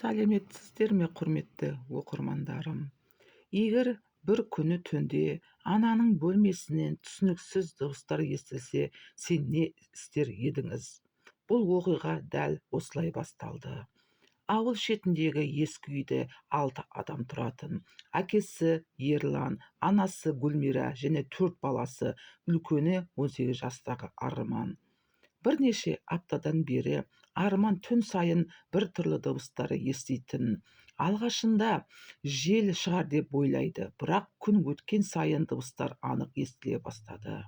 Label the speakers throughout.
Speaker 1: сәлеметсіздер ме, құрметті оқырмандарым? Егер бір күні түнде ананың бөлмесінен түсініксіз дыбыстар естілсе, сен не істер едіңіз? Бұл оқиға дәл осылай басталды. Ауыл шетіндегі ескі үйде 6 адам тұратын. Әкесі Ерлан, анасы Гүлмира және 4 баласы, үлкені 18 жастағы Арман. Бірнеше аптадан бері Арман түн сайын бір түрлі дыбыстарды еститін. Алғашында жел шығар деп ойлайды, бірақ күн өткен сайын дыбыстар анық естіле бастады.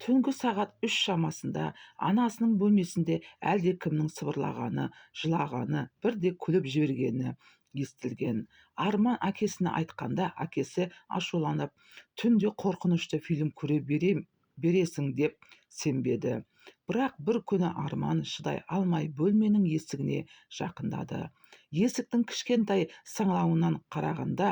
Speaker 1: Түнгі сағат 3 шамасында анасының бөлмесінде әлдекімнің сыбырлағаны, жылағаны, бірде күліп жібергені естілген. Арман әкесіне айтқанда, әкесі ашуланып, түнде қорқынышты фильм көре бересің деп сенбеді. Бірақ бір күні Арман шыдай алмай бөлменің есігіне жақындады. Есіктің кішкентай саңлауынан қарағанда,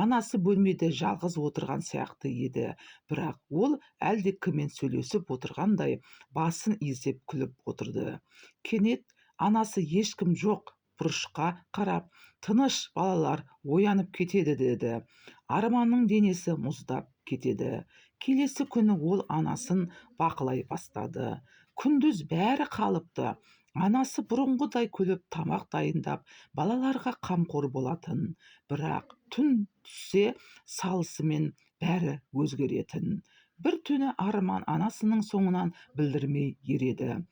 Speaker 1: анасы бөлмеде жалғыз отырған сияқты еді. Бірақ ол әлдекіммен сөйлесіп отырғандай басын изеп күліп отырды. Кенет анасы ешкім жоқ бұрышқа қарап, тыныш, балалар оянып кетеді деді. Арманның денесі мұздап кетеді. Келесі күні ол анасын бақылай бастады. Күндіз бәрі қалыпты. Анасы бұрынғыдай күліп тамақ дайындап, балаларға қамқор болатын. Бірақ түн түссе салысымен бәрі өзгеретін. Бір түні Арман анасының соңынан білдірмей ереді.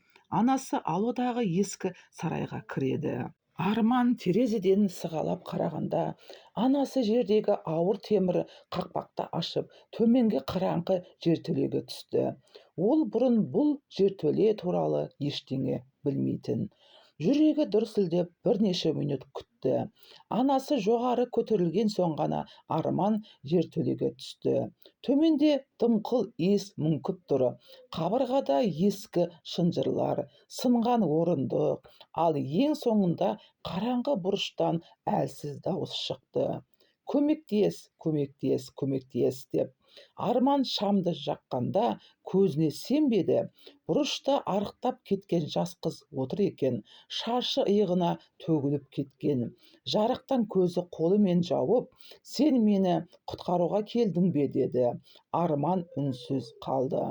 Speaker 1: Анасы ауладағы ескі сарайға кіреді. Арман терезеден сығалап қарағанда, анасы жердегі ауыр темір қақпақты ашып, төменге қараңғы жертөлеге түсті. Ол бұрын бұл жертөле туралы ештеңе білмейтін. Жүрегі дүрсілдеп бірнеше минут күтті. Анасы жоғары көтерілген соң ғана Арман жертөлеге түсті. Төменде дымқыл иіс мүңкіп тұр. Қабырғада ескі шынжырлар, сынған орындық, ал ең соңында қараңғы бұрыштан әлсіз дауыс шықты. Көмектес, көмектес, көмектес деп. Арман шамды жаққанда көзіне сенбеді. Бұрышта арықтап кеткен жас қыз отыр екен. Шашы иығына төгіліп кеткен. Жарықтан көзі қолымен жауып, сен мені құтқаруға келдің бе деді. Арман үнсіз қалды.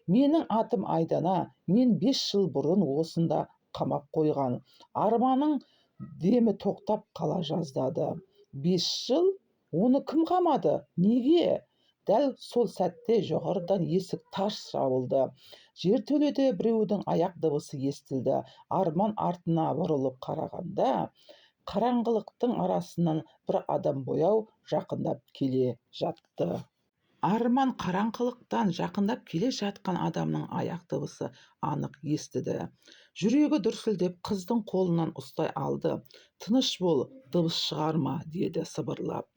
Speaker 1: Менің атым Айдана, мен 5 жыл бұрын осында қамап қойған. Арманның демі тоқтап қала жаздады. 5 жыл? Оны кім қамады? Неге? Дәл сол сәтте жоғарыдан есік тарс жабылды. Жертөледе біреудің аяқ дыбысы естілді. Арман артына бұрылып қарағанда, қараңғылықтың арасынан бір адам бояу жақындап келе жатты. Арман қараңғылықтан жақындап келе жатқан адамның аяқ дыбысы анық естіді. Жүрегі дүрсілдеп қыздың қолынан ұстай алды. Тыныш бол, дыбыс шығарма, деді сыбырлап.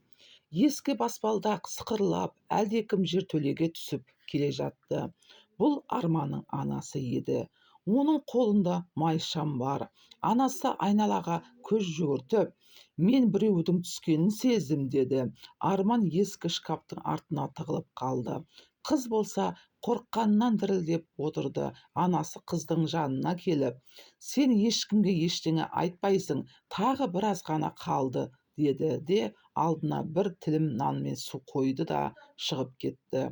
Speaker 1: Ескі баспалдақ сықырлап, әлдекім жертөлеге түсіп келе жатты. Бұл Арманның анасы еді. Оның қолында майшам бар. Анасы айналаға көз жүгіртіп, мен біреудің түскенін сездім деді. Арман ескі шкаптың артына тығылып қалды. Қыз болса қорыққанынан дірілдеп отырды. Анасы қыздың жанына келіп, сен ешкімге ештеңе айтпайсың, тағы біраз ғана қалды деді де алдына бір тілім нан мен су қойды да шығып кетті.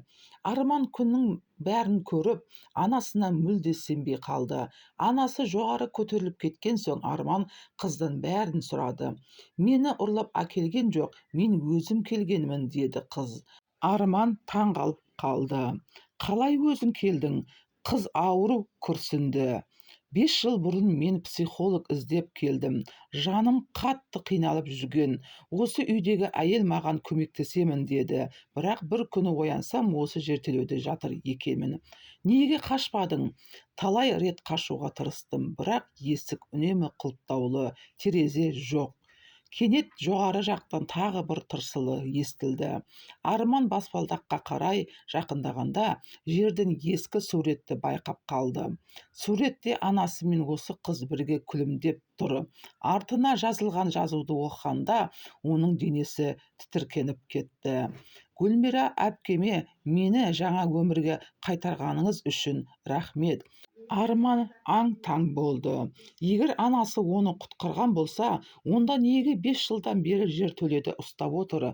Speaker 1: Арман күннің бәрін көріп, анасына мүлде сенбей қалды. Анасы жоғары көтеріліп кеткен соң Арман қыздан бәрін сұрады. Мені ұрлап әкелген жоқ, мен өзім келгенмін деді қыз. Арман таңғалып қалды. Қалай өзің келдің? Қыз ауыру күрсінді. 5 жыл бұрын мен психолог іздеп келдім. Жаным қатты қиналып жүрген. Осы үйдегі әйел маған көмектесемін деді. Бірақ бір күні оянсам, осы жертөледе жатыр екенмін. Неге қашпадың? Талай рет қашуға тырыстым, бірақ есік үнемі құлыптаулы, терезе жоқ. Кенет жоғары жақтан тағы бір тырсылы естілді. Арман баспалдаққа қарай жақындағанда жерден ескі суретті байқап қалды. Суретте анасы мен осы қыз бірге күлімдеп тұр. Артына жазылған жазуды оқығанда оның денесі тітіркеніп кетті. Гүлмира әпкеме, мені жаңа өмірге қайтарғаныңыз үшін рахмет. Арман аң-таң болды. Егер анасы оны құтқарған болса, онда неге 5 жылдан бері жертөледе ұстап отыр?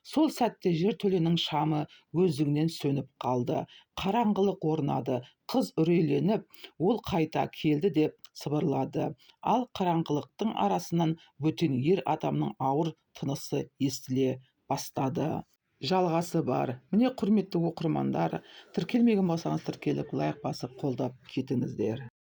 Speaker 1: Сол сәтте жертөленің шамы өздігінен сөніп қалды. Қараңғылық орнады. Қыз үрейленіп, ол қайта келді деп сыбырлады. Ал қараңғылықтың арасынан бөтен ер адамның ауыр тынысы естіле бастады. Жалғасы бар. Міне, құрметті оқырмандар, тіркелмеген болсаңыз тіркеліп, лайк басып, қолдап кетіңіздер.